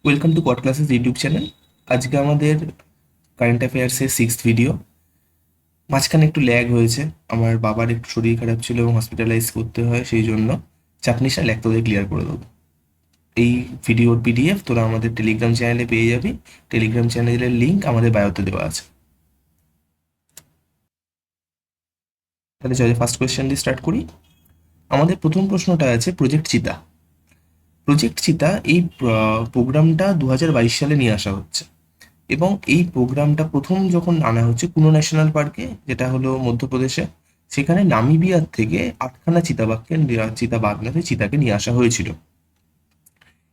Welcome to quad classes YouTube channel. আজকে আমাদের current অ্যাফেয়ার্সের sixth video. মাঝখানে একটু ল্যাগ হয়েছে, আমার বাবার একটু শরীর খারাপ ছিল এবং হসপিটালাইজ করতে হয়, সেই জন্য চাপনিস আর ল্যাগ তোদের ক্লিয়ার করে দেবো। এই ভিডিওর পিডিএফ তোরা আমাদের টেলিগ্রাম চ্যানেলে পেয়ে যাবি। টেলিগ্রাম চ্যানেলের লিঙ্ক আমাদের বায়োতে দেওয়া আছে। তাহলে চলে ফার্স্ট কোয়েশ্চেন দিয়ে স্টার্ট করি। আমাদের প্রথম প্রশ্নটা আছে প্রজেক্ট চিতা। প্রজেক্ট চিতা এই প্রোগ্রামটা 2022 সালে নিয়ে আসা হচ্ছে, এবং এই প্রোগ্রামটা প্রথম যখন আনা হচ্ছে কুনো ন্যাশনাল পার্কে, যেটা হলো মধ্যপ্রদেশে, সেখানে নামিবিয়ার থেকে 8খানা চিতাবাঘ চিতাকে নিয়ে আসা হয়েছিল।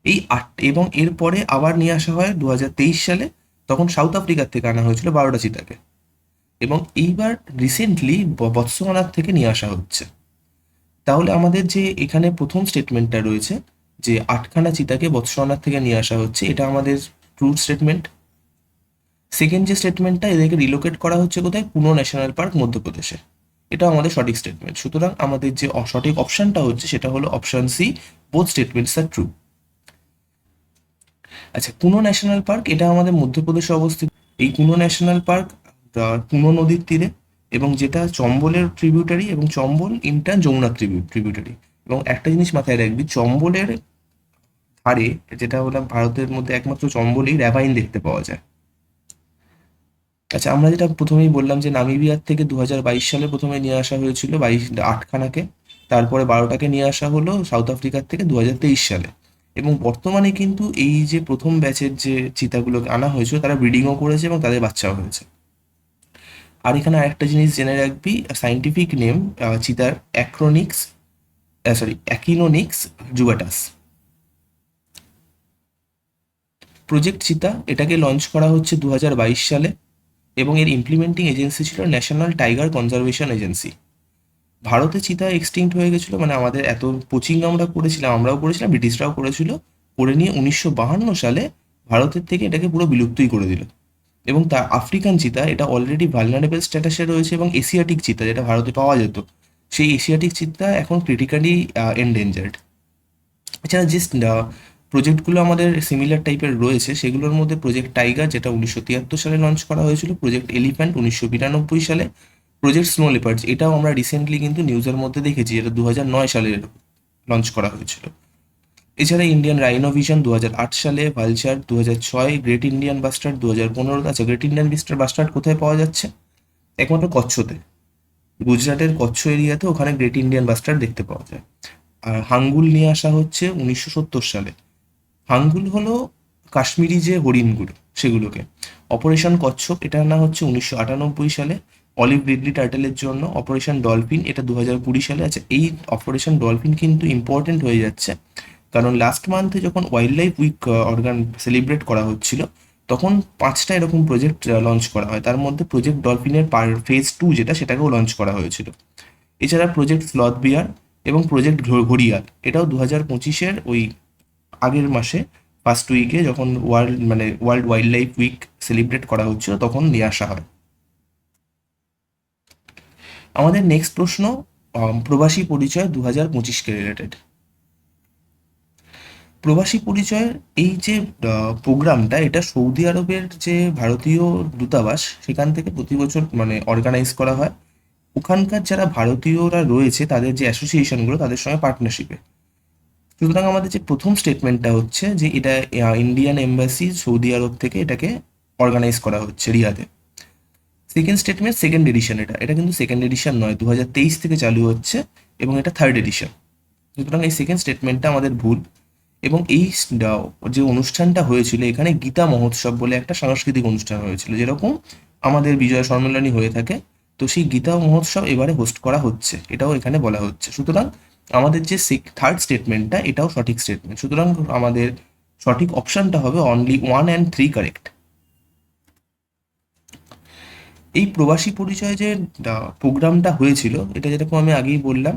এই 8 এবং এরপরে আবার নিয়ে আসা হয় 2023 সালে, তখন সাউথ আফ্রিকার থেকে আনা হয়েছিল 12টা চিতাকে, এবং এইবার রিসেন্টলি বতসোয়ানার থেকে নিয়ে আসা হচ্ছে। তাহলে আমাদের যে এখানে প্রথম স্টেটমেন্টটা রয়েছে যে 8খানা চিতাকে বতসোয়ানার থেকে নিয়ে আসা হচ্ছে, এটা আমাদের ট্রু স্টেটমেন্ট। সেকেন্ড যে স্টেটমেন্টটা, এদেরকে রিলোকেট করা হচ্ছে কোথায়, কুনো ন্যাশনাল পার্ক মধ্যপ্রদেশে, এটা আমাদের সঠিক স্টেটমেন্ট। সুতরাং আমাদের যে সঠিক অপশনটা হচ্ছে সেটা হলো option C, both statements are true. আচ্ছা, কুনো ন্যাশনাল পার্ক এটা আমাদের মধ্যপ্রদেশে অবস্থিত। এই কুনো ন্যাশনাল পার্ক কুনো নদীর তীরে, এবং যেটা চম্বলের ট্রিবিউটারি, এবং চম্বল ইনটা যমুনা ট্রিবিউটারি। এবং একটা জিনিস মাথায় রাখবি, চম্বলের ধারে, যেটা হলো ভারতের মধ্যে একমাত্র চম্বলেই র্যাভাইন দেখতে পাওয়া যায়। আচ্ছা, আমরা যেটা প্রথমেই বললাম যে নামিবিয়ার থেকে 2022 সালে প্রথমে নিয়ে আসা হয়েছিল 8খানাকে, তারপরে 12টাকে নিয়ে আসা হলো সাউথ আফ্রিকার থেকে 2023 সালে। এবং বর্তমানে কিন্তু এই যে প্রথম ব্যাচের যে চিতাগুলোকে আনা হয়েছিল, তারা ব্রিডিংও করেছে এবং তাদের বাচ্চাও হয়েছে। আর এখানে আরেকটা জিনিস জেনে রাখবি, সাইন্টিফিক নেম চিতার অ্যাকিনোনিক্স জুবাটাস। প্রজেক্ট চিতা এটাকে লঞ্চ করা হচ্ছে 2022 সালে, এবং এর ইমপ্লিমেন্টিং এজেন্সি ছিল ন্যাশনাল টাইগার কনজারভেশন এজেন্সি। ভারতে চিতা এক্সটিংক্ট হয়ে গেছিল, মানে আমাদের এত কোচিং আমরা করেছিলাম, আমরাও করেছিলাম, ব্রিটিশরাও করেছিল, করে নিয়ে 1952 সালে ভারতের থেকে এটাকে পুরো বিলুপ্তই করে দিল। এবং তার আফ্রিকান চিতা এটা অলরেডি ভালনারেবল স্ট্যাটাসে রয়েছে, এবং এশিয়াটিক চিতা যেটা ভারতে পাওয়া যেত, সেই এশিয়াটিক চিতা এখন ক্রিটিক্যালি এন্ডেঞ্জার্ড। এছাড়া যে প্রজেক্টগুলো আমাদের সিমিলার টাইপের রয়েছে, সেগুলোর মধ্যে প্রজেক্ট টাইগার, যেটা 1973 সালে লঞ্চ করা হয়েছিল, প্রজেক্ট এলিফ্যান্ট 1992 সালে, প্রজেক্ট স্নো লেপার্ডস এটাও আমরা রিসেন্টলি কিন্তু নিউজের মধ্যে দেখেছি, যেটা 2009 সালে লঞ্চ করা হয়েছিল। এছাড়া ইন্ডিয়ান রাইনোভিশন 2008 সালে, ভালচার 2006, গ্রেট ইন্ডিয়ান বাস্টার্ড 2015। আচ্ছা, গ্রেট ইন্ডিয়ান বাস্টার্ড কোথায় পাওয়া যাচ্ছে? একমাত্র কচ্ছতে, গুজরাটের কচ্ছ এরিয়াতে, ওখানে গ্রেট ইন্ডিয়ান বাস্টার্ড দেখতে পাওয়া যায়। আর হাঙ্গুল নিয়ে আসা হচ্ছে 1970 সালে। হাঙ্গুল হলো কাশ্মীরি যে হরিণগুলো, সেগুলোকে। অপারেশন কচ্ছপ এটা আনা হচ্ছে 1998 সালে অলিভ রিডলি টার্টেলের জন্য। অপারেশন ডলফিন এটা 2020 সালে আছে। এই অপারেশন ডলফিন কিন্তু ইম্পর্টেন্ট হয়ে যাচ্ছে, কারণ লাস্ট মান্থে যখন ওয়াইল্ড লাইফ উইক সেলিব্রেট করা হচ্ছিল, তখন 5টা এরকম প্রজেক্ট লঞ্চ করা হয়। তার মধ্যে প্রজেক্ট ডলফিনের ফেজ 2 যেটা, সেটাকেও লঞ্চ করা হয়েছিল। এছাড়া প্রজেক্ট স্লথ বিয়ার এবং প্রজেক্ট ঘড়িয়াল এটাও 2025-এর ওই আগের মাসে ফার্স্ট উইকে, যখন world wildlife week celebrate করা হচ্ছিল, তখন নিয়ে আসা হয়। আমাদের নেক্সট প্রশ্ন প্রবাসী পরিচয় 2025-কে রিলেটেড। প্রবাসী পরিচয়ের এই যে প্রোগ্রামটা, এটা সৌদি আরবের যে ভারতীয় দূতাবাস, সেখান থেকে প্রতি বছর অর্গানাইজ করা হয়। ওখানকার যারা ভারতীয়রা রয়েছে, তাদের যে অ্যাসোসিয়েশনগুলো, তাদের সঙ্গে পার্টনারশিপে। সুতরাং আমাদের যে প্রথম স্টেটমেন্টটা হচ্ছে যে এটা ইন্ডিয়ান এম্বাসি সৌদি আরব থেকে এটাকে অর্গানাইজ করা হচ্ছে রিয়াদে। সেকেন্ড স্টেটমেন্ট সেকেন্ড এডিশন, এটা এটা কিন্তু সেকেন্ড এডিশন নয়, 2023 থেকে চালু হচ্ছে, এবং এটা থার্ড এডিশন। সুতরাং এই সেকেন্ড স্টেটমেন্টটা আমাদের ভুল। এবং এই যে অনুষ্ঠানটা হয়েছিল, এখানে গীতা মহোৎসব বলে একটা সাংস্কৃতিক অনুষ্ঠান হয়েছিল, যেরকম আমাদের বিজয় সম্মেলনী হয়ে থাকে, তো সেই গীতা মহোৎসব এবারে হোস্ট করা হচ্ছে, এটাও এখানে বলা হচ্ছে। সুতরাং আমাদের যে থার্ড স্টেটমেন্টটা, এটাও সঠিক স্টেটমেন্ট। সুতরাং আমাদের সঠিক অপশনটা হবে অনলি 1 and 3 কারেক্ট। এই প্রবাসী পরিচয় যে প্রোগ্রামটা হয়েছিল, এটা যেরকম আমি আগেই বললাম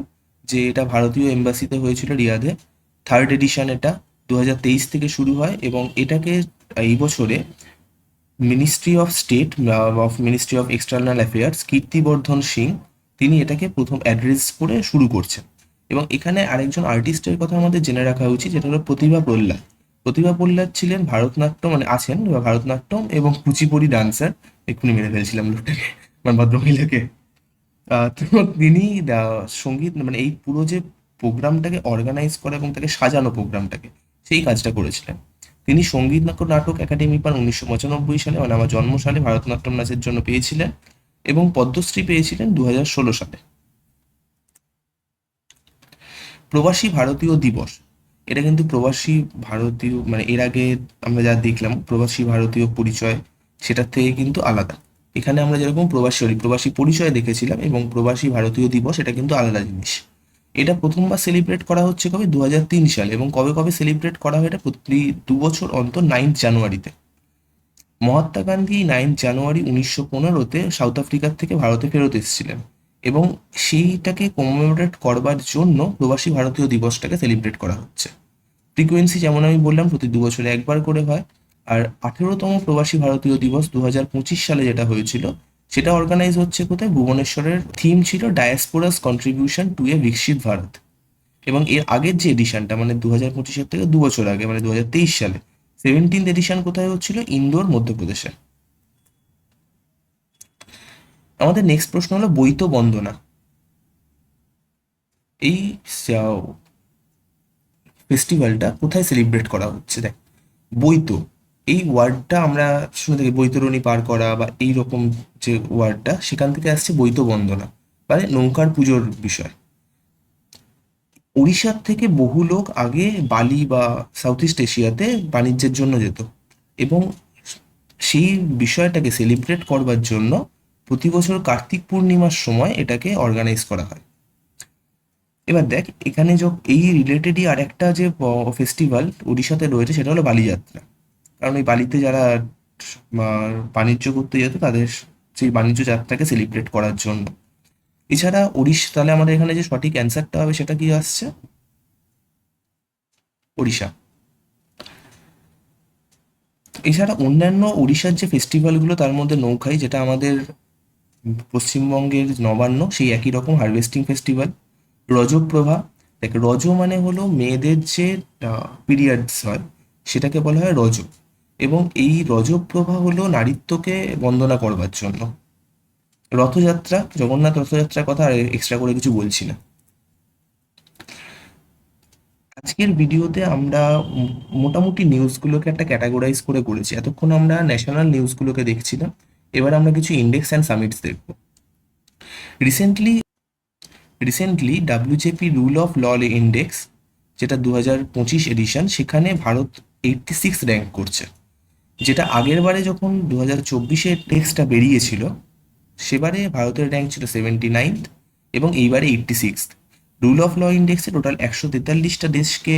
যে এটা ভারতীয় এম্বাসিতে হয়েছিল রিয়াদে। থার্ড এডিশন এটা 2023 থেকে শুরু হয়, এবং এটাকে এই বছরে ministry of external affairs Kirtivardhan Singh, তিনি এটাকে প্রথম অ্যাড্রেস করে শুরু করছেন। এবং এখানে আরেকজন আর্টিস্টের কথা আমাদের জেনে রাখা উচিত, যেটা হলো প্রতিভা প্রহ্লাদ। প্রতিভা প্রহ্লাদ ছিলেন ভারতনাট্যম মানে আছেন বা ভারতনাট্যম এবং কুচিপুড়ি ডান্সার। এক্ষুনি মেরে ফেলছিলাম লোকটাকে, মানে ভদ্রমহিলাকে। তো তিনি সঙ্গীত মানে এই পুরো যে প্রোগ্রামটাকে অর্গানাইজ করা এবং তাকে সাজানো প্রোগ্রামটাকে, সেই কাজটা করেছিলেন। তিনি সঙ্গীত নাটক একাডেমি পান 1995 সালে, মানে আমার জন্মসালে ভারতনাট্যম নাচের জন্য পেয়েছিলেন, এবং পদ্মশ্রী পেয়েছিলেন 2016 সালে। প্রবাসী ভারতীয় দিবস, এটা কিন্তু প্রবাসী ভারতীয় মানে এর আগে আমরা যা দেখলাম প্রবাসী ভারতীয় পরিচয়, সেটার থেকে কিন্তু আলাদা। এখানে আমরা যেরকম প্রবাসী পরিচয় দেখেছিলাম এবং প্রবাসী ভারতীয় দিবস, এটা কিন্তু আলাদা জিনিস। এটা প্রথমবার সেলিব্রেট করা হচ্ছে কবে, 2003 সালে। এবং কবে কবে সেলিব্রেট করা হয় এটা, প্রতি 2 বছর অন্তর 9th জানুয়ারিতে। মহাত্মা গান্ধী 9th জানুয়ারি 1915-তে সাউথ আফ্রিকার থেকে ভারতে ফেরত এসেছিলেন, এবং সেইটাকে কমেমোরেট করবার জন্য প্রবাসী ভারতীয় দিবসটাকে সেলিব্রেট করা হচ্ছে। ফ্রিকোয়েন্সি যেমন আমি বললাম প্রতি 2 বছরে একবার করে হয়। আর 18তম প্রবাসী ভারতীয় দিবস 2025 সালে যেটা হয়েছিল, সেটা অর্গানাইজ হচ্ছে কোথায়, ভুবনেশ্বরের। থিম ছিল ডায়াসপোরাস কন্ট্রিবিউশন টু এ বিকশিত ভারত। এবং এর আগের যে এডিশনটা মানে 2025-এর থেকে 2 বছর আগে মানে 2023 সালে 17th এডিশন কোথায় হচ্ছিল, ইন্দোর, মধ্যপ্রদেশে। আমাদের নেক্সট প্রশ্ন হলো বৈত বন্দনা। এই ফেস্টিভ্যালটা কোথায় সেলিব্রেট করা হচ্ছে? দেখ, বৈত, এই ওয়ার্ডটা আমরা শুনে থাকি বৈতরণী পার করা বা এই রকম যে ওয়ার্ডটা, সেখান থেকে আসছে বৈত বন্দনা, মানে নৌকার পুজোর বিষয়। উড়িষ্যার থেকে বহু লোক আগে বালি বা সাউথ ইস্ট এশিয়াতে বাণিজ্যের জন্য যেত, এবং সেই বিষয়টাকে সেলিব্রেট করবার জন্য প্রতি বছর কার্তিক পূর্ণিমার সময় এটাকে অর্গানাইজ করা হয়। এবার দেখ, এখানে এই রিলেটেডই আর একটা যে ফেস্টিভ্যাল উড়িষ্যাতে রয়েছে, সেটা হলো বালিযাত্রা। কারণ এই বালিতে যারা বাণিজ্য করতে যেত, তাদের সেই বাণিজ্য যাত্রাকে সেলিব্রেট করার জন্য। এছাড়া তাহলে আমাদের এখানে যে সঠিক অ্যান্সারটা হবে সেটা কি আসছে, ওড়িশা। এছাড়া অন্যান্য উড়িষ্যার যে ফেস্টিভ্যালগুলো, তার মধ্যে নৌখাই, যেটা আমাদের পশ্চিমবঙ্গের নবান্ন, সেই একই রকম হারভেস্টিং ফেস্টিভ্যাল। রজপ্রভা, দেখ রজ মানে হলো মেয়েদের যে পিরিয়ডস হয়, সেটাকে বলা হয় রজ। এবং এই রজপ্রভা হলো নারীত্বকে বন্দনা করবার জন্য। রথযাত্রা, জগন্নাথ রথযাত্রার কথা আর এক্সট্রা করে কিছু বলছি না। আজকের ভিডিওতে আমরা মোটামুটি নিউজগুলোকে একটা ক্যাটাগরাইজ করে করেছি। এতক্ষণ আমরা ন্যাশনাল নিউজগুলোকে দেখছিলাম, এবার আমরা কিছু ইন্ডেক্স অ্যান্ড সামিটস দেখব। Recently recently WJP rule of law index, যেটা 2025 এডিশন, সেখানে ভারত 86 র্যাঙ্ক করছে। যেটা আগের বারে যখন 2024-এ ইন্ডেক্সটা বেরিয়েছিল, সেবারে ভারতের র্যাঙ্ক ছিল 79th, এবং এইবারে 86th। রুল অফ ল ইন্ডেক্সে টোটাল 143টা দেশকে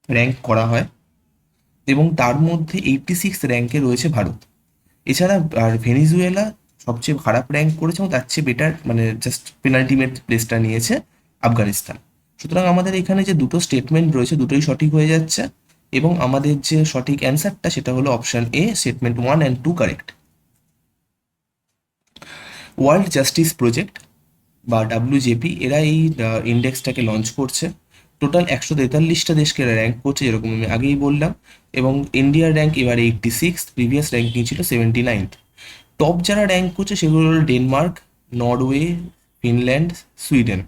র্যাঙ্ক করা হয়, এবং তার মধ্যে 86 র্যাঙ্কে রয়েছে ভারত। এছাড়া আর ভেনিজুয়েলা সবচেয়ে খারাপ র্যাঙ্ক করেছে, এবং তার চেয়ে বেটার মানে জাস্ট পেনাল্টিমেট প্লেসটা নিয়েছে আফগানিস্তান। সুতরাং আমাদের এখানে যে দুটো স্টেটমেন্ট রয়েছে, দুটোই সঠিক হয়ে যাচ্ছে, এবং আমাদের যে সঠিক অ্যান্সারটা সেটা হলো option A, statement 1 and 2 correct. World justice project বা ডাব্লিউজেপি, এরা এই ইন্ডেক্সটাকে লঞ্চ করছে। টোটাল 143টা দেশকে এরা র্যাঙ্ক করছে, যেরকম আমি আগেই বললাম। এবং ইন্ডিয়ার র্যাঙ্ক এবার 86, প্রিভিয়াস র্যাঙ্কিং ছিল 79th। টপ যারা র্যাঙ্ক করছে সেগুলো হলো ডেনমার্ক, নরওয়ে, ফিনল্যান্ড, সুইডেন।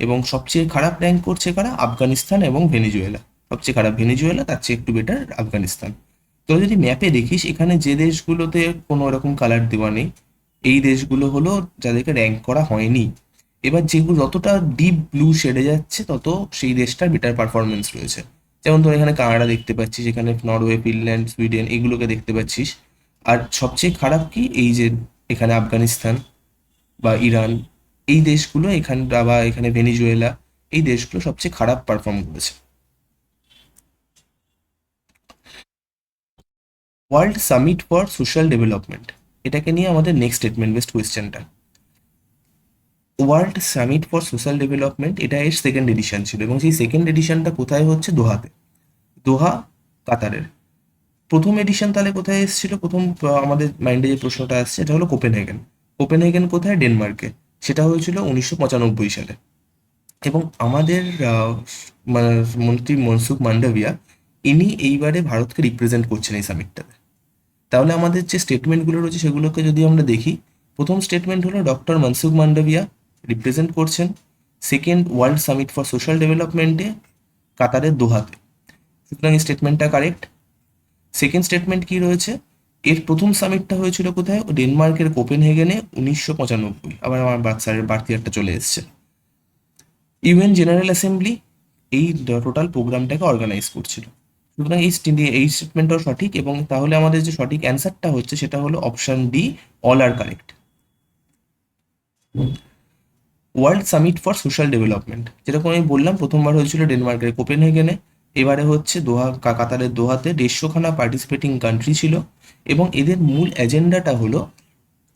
এবং সবচেয়ে খারাপ র্যাঙ্ক করছে কারা, আফগানিস্তান এবং ভেনিজুয়েলা। সবচেয়ে খারাপ ভেনিজুয়েলা, তার চেয়ে একটু বেটার আফগানিস্তান। তো যদি ম্যাপে দেখিস, এখানে যে দেশগুলোতে কোনো রকম কালার দেওয়া নেই, এই দেশগুলো হলো যাদেরকে র্যাঙ্ক করা হয়নি। এবার যেগুলো যতটা ডিপ ব্লু শেডে যাচ্ছে, তত সেই দেশটার বেটার পারফরমেন্স রয়েছে। যেমন তোর এখানে কানাডা দেখতে পাচ্ছিস, এখানে নরওয়ে, ফিনল্যান্ড, সুইডেন, এগুলোকে দেখতে পাচ্ছিস। আর সবচেয়ে খারাপ কি, এই যে এখানে আফগানিস্তান বা ইরান, এই দেশগুলো এখানে, বা এখানে ভেনিজুয়েলা, এই দেশগুলো সবচেয়ে খারাপ পারফর্ম করেছে। World summit for social development, এটাকে নিয়ে আমাদের নেক্সট স্টেটমেন্ট বেসড কোয়েশ্চেনটা। World summit for social development, এটা এর সেকেন্ড এডিশন ছিল, এবং সেই সেকেন্ড এডিশনটা কোথায় হচ্ছে, দোহাতে। দোহা, কাতারের। প্রথম এডিশন তাহলে কোথায় এসেছিল, প্রথম আমাদের মাইন্ডে যে প্রশ্নটা আসছে, এটা হলো কোপেনহেগেন। কোপেনহেগেন কোথায়, ডেনমার্কে। সেটা হয়েছিল 1995 সালে। এবং আমাদের মন্ত্রী মনসুখ মান্ডাভিয়া, ইনি এইবারে ভারতকে রিপ্রেজেন্ট করছেন এই সামিটটাতে। তাহলে আমাদের যে স্টেটমেন্টগুলো রয়েছে সেগুলোকে যদি আমরা দেখি, প্রথম স্টেটমেন্ট হলো ডক্টর মনসুখ মান্ডাভিয়া রিপ্রেজেন্ট করছেন second world summit for social ডেভেলপমেন্টে কাতারের দোহাতে। সুতরাং এই স্টেটমেন্টটা কারেক্ট। সেকেন্ড স্টেটমেন্ট কি রয়েছে, এর প্রথম সামিটটা হয়েছিল কোথায়? ডেনমার্কের কোপেনহেগেনে 1995। আবার আমার স্যারের বার্থ ইয়ারটা চলে এসছে। ইউএন জেনারেল অ্যাসেম্বলি এই টোটাল প্রোগ্রামটাকে অর্গানাইজ করছিল। সুতরাং এই স্টেটমেন্টটাও সঠিক, এবং তাহলে আমাদের যে সঠিক অ্যান্সারটা হচ্ছে সেটা হলো option D, all are correct. World summit for social development, যেরকম আমি বললাম প্রথমবার হয়েছিল ডেনমার্কের কোপেনহেগেনে, এবারে হচ্ছে কাতারের দোহাতে। 150খানা পার্টিসিপেটিং কান্ট্রি ছিল, এবং এদের মূল এজেন্ডাটা হলো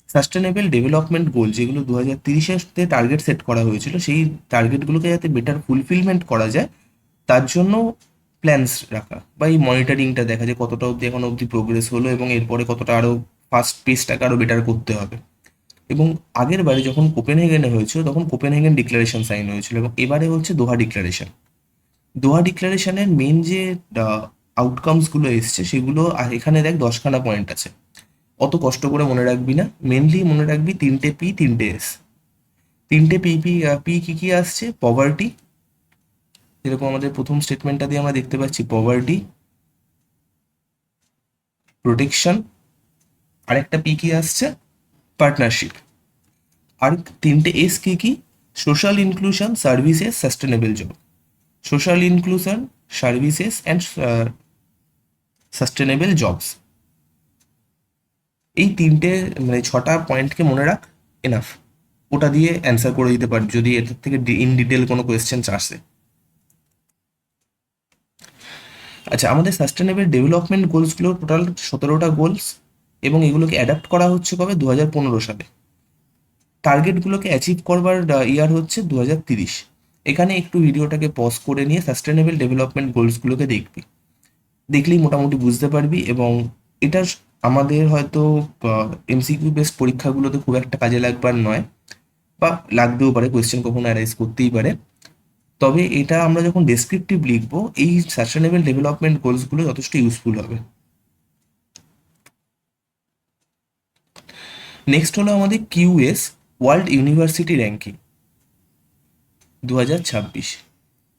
সাস্টেনেবল ডেভেলপমেন্ট গোল, যেগুলো 2030-এ টার্গেট সেট করা হয়েছিল, সেই টার্গেটগুলোকে যাতে বেটার ফুলফিলমেন্ট করা যায় তার জন্য প্ল্যানস রাখা, বা এই মনিটরিংটা দেখা যায় কতটা অবধি এখন অবধি প্রোগ্রেস হলো, এবং এরপরে কতটা আরও ফাস্ট পেসটাকে আরও বেটার করতে হবে। এবং আগের বারে যখন কোপেনহেগেনে হয়েছিল তখন কোপেনহেগেন ডিক্লারেশন সাইন হয়েছিল, এবং এবারে হচ্ছে দোহা ডিক্লারেশন। দোহা ডিক্লারেশনের মেন যে আউটকামসগুলো এসছে সেগুলো এখানে দেখ 10খানা পয়েন্ট আছে। অত কষ্ট করে মনে রাখবি না, মেনলি মনে রাখবি 3টে পি 3টে এস। 3টে পি কি কি আসছে? পভার্টি, যেরকম আমাদের প্রথম স্টেটমেন্টটা দিয়ে আমরা দেখতে পাচ্ছি, পভার্টি, প্রোটেকশন, আরেকটা পি কি আসছে? পার্টনারশিপ। আর 3টে এস কি কি? Social inclusion, services, sustainable job. Social inclusion, services and sustainable jobs. এই 3টে মানে 6টা পয়েন্টকে মনে রাখ, এনাফ। ওটা দিয়ে অ্যান্সার করে দিতে পারবি যদি এটার থেকে ইন ডিটেল কোনো কোয়েশ্চেন আসে। আচ্ছা, আমাদের সাস্টেনেবল ডেভেলপমেন্ট গোলসগুলো টোটাল 17টা গোলস, এবং এগুলোকে অ্যাডাপ্ট করা হচ্ছে কবে? 2015 সালে। টার্গেটগুলোকে অ্যাচিভ করবার ইয়ার হচ্ছে 2030। এখানে একটু ভিডিওটাকে পজ করে নিয়ে সাস্টেনেবল ডেভেলপমেন্ট গোলসগুলোকে দেখবি, দেখলেই মোটামুটি বুঝতে পারবি। এবং এটা আমাদের হয়তো এমসিকিউ বেসড পরীক্ষাগুলোতে খুব একটা কাজে লাগবার নয়, বা লাগতেও পারে, কোয়েশ্চেন কখনো অ্যারাইজ করতেই পারে। তবে এটা আমরা যখন ডেসক্রিপটিভ লিখবো, এই সাস্টেনেবল ডেভেলপমেন্ট গোলসগুলো যথেষ্ট ইউজফুল হবে। নেক্সট হলো আমাদের কিউএস, ওয়ার্ল্ড ইউনিভার্সিটি র্যাঙ্কিং 2026।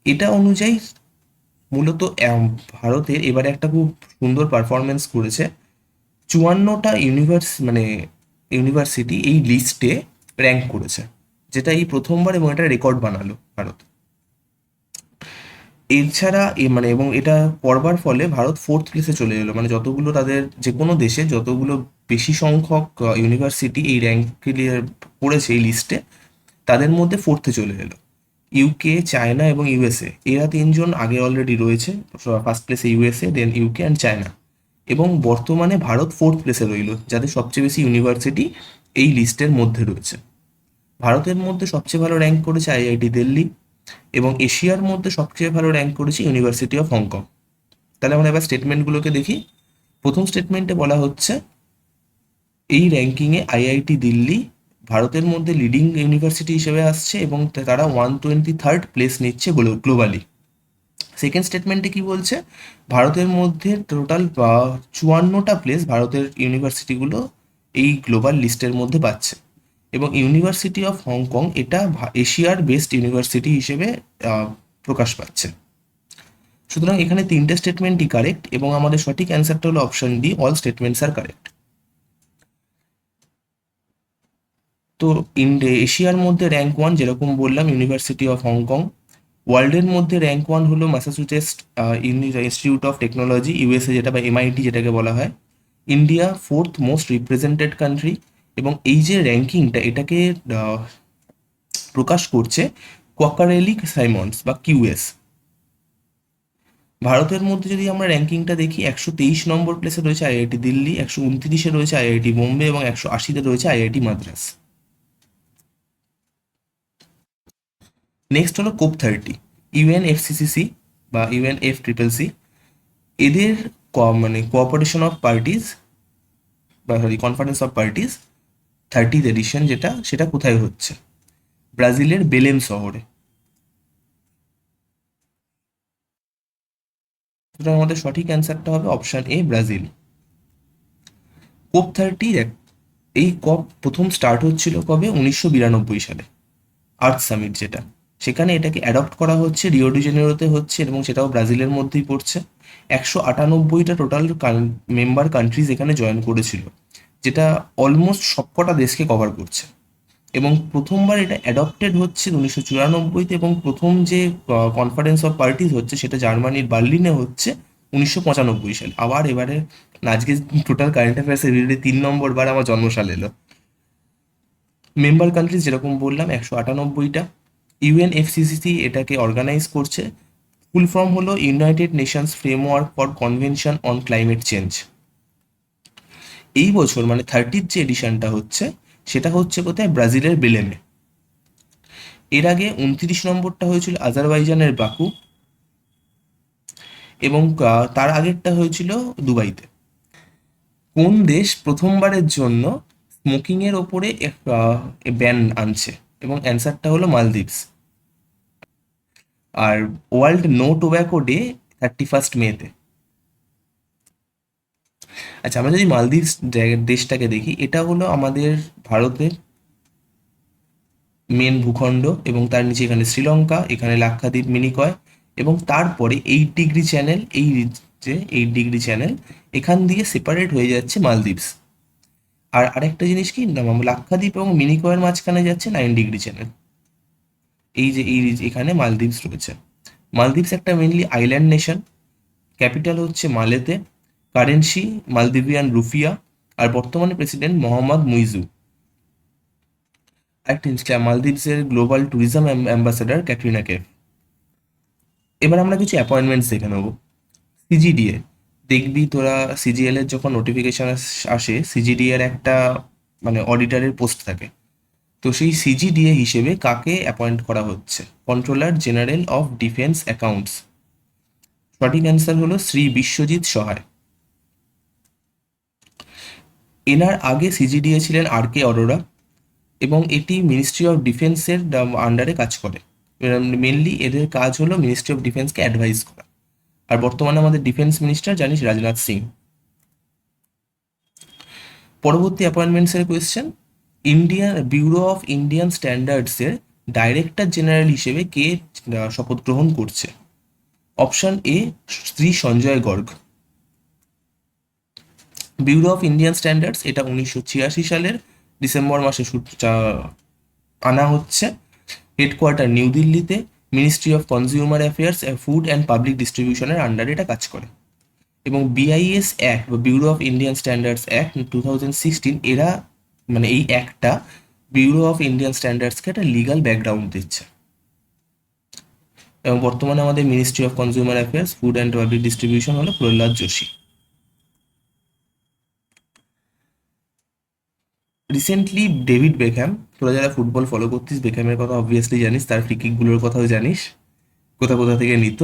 এটা অনুযায়ী মূলত ভারতের এবারে একটা খুব সুন্দর পারফরমেন্স করেছে। 54টা ইউনিভার্সিটি এই লিস্টে র্যাঙ্ক করেছে, যেটা এই প্রথমবার, এবং এটা রেকর্ড বানালো ভারত। এছাড়া এবং এটা করবার ফলে ভারত 4th প্লেসে চলে এলো, মানে যতগুলো তাদের যে কোনো দেশে যতগুলো বেশি সংখ্যক ইউনিভার্সিটি এই র্যাঙ্ক ক্লিয়ার করেছে এই লিস্টে, তাদের মধ্যে 4th চলে এলো। ইউকে, চায়না এবং ইউএসএ, এরা 3জন আগে অলরেডি রয়েছে। ফার্স্ট প্লেসে USA, then UK and China. এবং বর্তমানে ভারত 4th প্লেসে রইল, যাদের সবচেয়ে বেশি ইউনিভার্সিটি এই লিস্টের মধ্যে রয়েছে। ভারতের মধ্যে সবচেয়ে ভালো র্যাঙ্ক করেছে আইআইটি দিল্লি, এবং এশিয়ার মধ্যে সবচেয়ে ভালো র্যাঙ্ক করেছে ইউনিভার্সিটি অফ হংকং। তাহলে আমরা এবার স্টেটমেন্টগুলোকে দেখি। প্রথম স্টেটমেন্টে বলা হচ্ছে এই র্যাঙ্কিংয়ে আইআইটি দিল্লি ভারতের মধ্যে লিডিং ইউনিভার্সিটি হিসেবে আসছে, এবং তারা 123rd প্লেস নিচ্ছে গ্লোবালি। সেকেন্ড স্টেটমেন্টে কি বলছে? ভারতের মধ্যে টোটাল 54টা প্লেস ভারতের ইউনিভার্সিটিগুলো এই গ্লোবাল লিস্টের মধ্যে পাচ্ছে, এবং ইউনিভার্সিটি অফ হংকং এটা এশিয়ার বেস্ট ইউনিভার্সিটি হিসেবে প্রকাশ পাচ্ছে। সুতরাং এখানে 3টে স্টেটমেন্টই কারেক্ট, এবং আমাদের সঠিক অ্যান্সারটা হলো option D, all statements are correct. তো এশিয়ার মধ্যে র্যাঙ্ক 1 যেরকম বললাম ইউনিভার্সিটি অফ হংকং। ওয়ার্ল্ডের মধ্যে র্যাঙ্ক 1 হলো Massachusetts institute of technology, USA, যেটা বা এমআইটি যেটাকে বলা হয়। India 4th most represented country, এবং এই যে র্যাঙ্কিংটা এটাকে প্রকাশ করছে কোয়াকারেলি সাইমন্স বা কিউএস। ভারতের মধ্যে যদি আমরা র্যাঙ্কিংটা দেখি, 123 নম্বর প্লেসে রয়েছে আইআইটি দিল্লি, 129-এ রয়েছে আইআইটি বোম্বে, এবং 180-তে রয়েছে আইআইটি মাদ্রাস। নেক্সট হলো কোপ 30, ইউএনএফসিসিসি বা ইউএনএফসিসি। এদের কোঅপারেশন অফ পার্টিজ, বা sorry conference of parties 30th edition, সেটা কোথায় হচ্ছে? ব্রাজিলের বেলেম শহরে। সুতরাং আমাদের সঠিক অ্যান্সারটা হবে অপশান এ, ব্রাজিল। COP30, এই কপ প্রথম স্টার্ট হচ্ছিল কবে? 1992 সালে, আর্থ সামিট যেটা, সেখানে এটাকে অ্যাডপ্ট করা হচ্ছে, রিও ডি জেনেরোতে হচ্ছে, এবং সেটাও ব্রাজিলের মধ্যেই পড়ছে। 198টা টোটাল মেম্বার কান্ট্রিজ এখানে জয়েন করেছিল, যেটা অলমোস্ট সবকটা দেশকে কভার করছে। এবং প্রথমবার এটা অ্যাডপ্টেড হচ্ছে 1994-তে, এবং প্রথম যে কনফারেন্স অফ পার্টিজ হচ্ছে সেটা জার্মানির বার্লিনে হচ্ছে 1995 সালে। আবার এবারে আজকে টোটাল কারেন্ট অ্যাফেয়ার্সের ভিডিওতে 3 নম্বর বার আমার জন্মসাল এলো। মেম্বার কান্ট্রিজ যেরকম বললাম 198টা। ইউএনএফসিসিসি এটাকে অর্গানাইজ করছে। ফুল ফর্ম হলো United Nations framework for convention on climate change. এই বছর মানে 30th যে এডিশনটা হচ্ছে, সেটা হচ্ছে কোথায়? ব্রাজিলের বেলেমে। এর আগে 29 নম্বরটা হয়েছিল আজারবাইজানের বাকু, এবং তার আগেরটা হয়েছিল দুবাইতে। কোন দেশ প্রথমবারের জন্য স্মোকিং এর ওপরে ব্যান আনছে? এবং অ্যান্সারটা হলো মালদ্বীপস। আর ওয়ার্ল্ড নো টোব্যাকো ডে 31 মেতে। আচ্ছা, আমরা যদি মালদ্বীপস দেশটাকে দেখি, এটা হলো আমাদের ভারতের মেন ভূখণ্ড, এবং তার নিচে এখানে শ্রীলঙ্কা, এখানে লাক্ষাদ্বীপ, মিনিকয়, এবং তারপরে 8 ডিগ্রি চ্যানেল, এই যে 8 ডিগ্রি চ্যানেল, এখান দিয়ে সেপারেট হয়ে যাচ্ছে মালদ্বীপস। আর আরেকটা জিনিস কি না, লাক্ষাদ্বীপ এবং মিনিকয়ের মাঝখানে যাচ্ছে 9 ডিগ্রি চ্যানেল। এই যে এখানে মালদ্বীপস রয়েছে। মালদ্বীপস একটা মেনলি আইল্যান্ড নেশন। ক্যাপিটাল হচ্ছে মালেতে। কারেন্সি মালদ্বীপিয়ান রুফিয়া। আর বর্তমানে প্রেসিডেন্ট মোহাম্মদ মুইজু। আরেকটা জিনিস, মালদ্বীপসের global tourism ambassador Katrina Kaif. এবার আমরা কিছু অ্যাপয়েন্টমেন্টস দেখে নেবো। সিজিডিএ, দেখবি তোরা সিজিএল এর যখন নোটিফিকেশন আসে, সিজিডিএ এর একটা মানে অডিটরের পোস্ট থাকে। তো সেই সিজিডিএ হিসেবে কাকে অ্যাপয়েন্ট করা হচ্ছে? Controller general of defence accounts. সঠিক অ্যান্সার হলো শ্রী বিশ্বজিৎ সহায়। এনার আগে সিজিডিএ ছিলেন আর কে অরোরা, এবং এটি মিনিস্ট্রি অফ ডিফেন্সের আন্ডারে কাজ করে। মেনলি এদের কাজ হলো মিনিস্ট্রি অফ ডিফেন্সকে অ্যাডভাইস করা। আর বর্তমানে আমাদের ডিফেন্স মিনিস্টার জানিস রাজনাথ সিং। পরবর্তী অ্যাপয়েন্টমেন্টসের question, Indian bureau of Indian স্ট্যান্ডার্ডসের ডাইরেক্টর জেনারেল হিসেবে কে শপথ গ্রহণ করছে? Option A, Shri Sanjay Garg. Bureau of Indian standards এটা 1986 সালের ডিসেম্বর মাসে আনা হচ্ছে। হেডকোয়ার্টার নিউ দিল্লিতে। Ministry of consumer affairs, food and public ডিস্ট্রিবিউশনের আন্ডারে এটা কাজ করে। এবং বিআইএস অ্যাক্ট বা bureau of Indian standards act 2016, এরা মানে এই অ্যাক্টটা ব্যুরো অফ ইন্ডিয়ান স্ট্যান্ডার্ডসকে একটা লিগাল ব্যাকগ্রাউন্ড দিচ্ছে। এবং বর্তমানে আমাদের ministry of consumer affairs, food and public distribution হলো Pralhad Joshi. Recently David Beckham, তোরা যারা ফুটবল ফলো করতিস বেকহ্যামের কথা অবভিয়াসলি জানিস, তার ফ্রি কিকগুলোর কথাও জানিস কোথা কোথা থেকে নিত।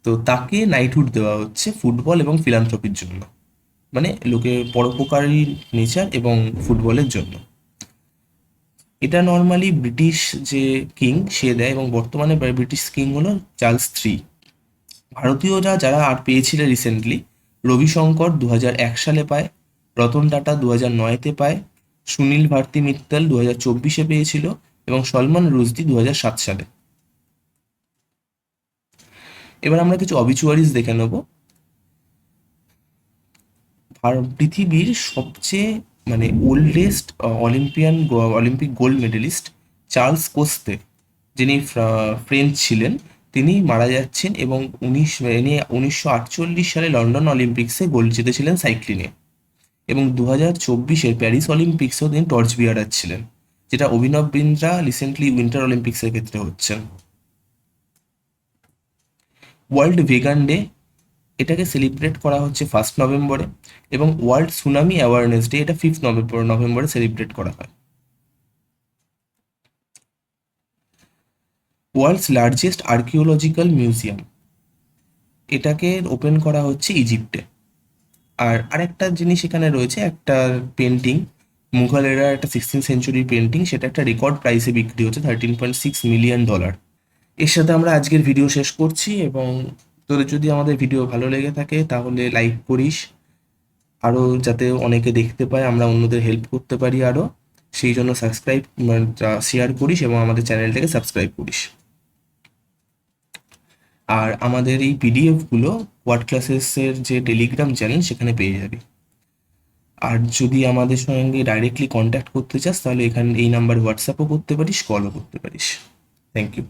তো তাকে নাইটহুড দেওয়া হচ্ছে ফুটবল এবং ফিলান্থ্রপির জন্য, মানে লোকের পরোপকারী নেচার এবং ফুটবলের জন্য। এটা নর্মালি ব্রিটিশ যে কিং সে দেয়, এবং বর্তমানে ব্রিটিশ কিং হলো চার্লস 3। ভারতীয়রা যারা আর পেয়েছিল রিসেন্টলি, রবিশঙ্কর 2001 সালে পায়, রতন টাটা 2009-তে পায়, সুনীল ভারতী মিত্তল 2024-এ পেয়েছিল, এবং সলমান রুশদি 2007 সালে। এবার আমরা কিছু অবিচুয়ারিজ দেখে নেব। পৃথিবীর সবচেয়ে মানে oldest Olympic gold medallist Charles Coste, যিনি ফ্রেঞ্চ ছিলেন, তিনি মারা যাচ্ছেন, এবং 1948 সালে লন্ডন অলিম্পিক্সে গোল্ড জিতেছিলেন সাইক্লিংয়ে। এবং 2024-এর প্যারিস অলিম্পিক্সেও তিনি টর্চ বিয়ারার ছিলেন, যেটা অভিনব বিন্দ্রা রিসেন্টলি উইন্টার অলিম্পিক্সের ক্ষেত্রে হচ্ছে। ওয়ার্ল্ড ভেগান ডে, এটাকে সেলিব্রেট করা হচ্ছে 1 নভেম্বরে, এবং ওয়ার্ল্ড সুনামি অ্যাওয়ারনেস ডে এটা 5 নভেম্বরে সেলিব্রেট করা হয়। ওয়ার্ল্ডস লার্জেস্ট আর্কিওলজিক্যাল মিউজিয়াম, এটাকে ওপেন করা হচ্ছে ইজিপ্টে। আর আরেকটা জিনিস এখানে রয়েছে, একটা পেন্টিং, মুঘলেরা একটা 16th সেঞ্চুরি পেন্টিং, সেটা একটা রেকর্ড প্রাইসে বিক্রি হচ্ছে $13.6 মিলিয়ন। এর সাথে আমরা আজকের ভিডিও শেষ করছি, এবং তোদের যদি আমাদের ভিডিও ভালো লেগে থাকে তাহলে লাইক করিস, আরও যাতে অনেকে দেখতে পায়, আমরা অন্যদের হেল্প করতে পারি আরও, সেই জন্য সাবস্ক্রাইব শেয়ার করিস এবং আমাদের চ্যানেলটাকে সাবস্ক্রাইব করিস। আর আমাদের এই পিডিএফগুলো ওয়ার্ড ক্লাসেসের যে টেলিগ্রাম চ্যানেল সেখানে পেয়ে যাবি। আর যদি আমাদের সঙ্গে ডাইরেক্টলি কন্ট্যাক্ট করতে চাস তাহলে এখানে এই নাম্বারে হোয়াটসঅ্যাপও করতে পারিস, কলও করতে পারিস। Thank you.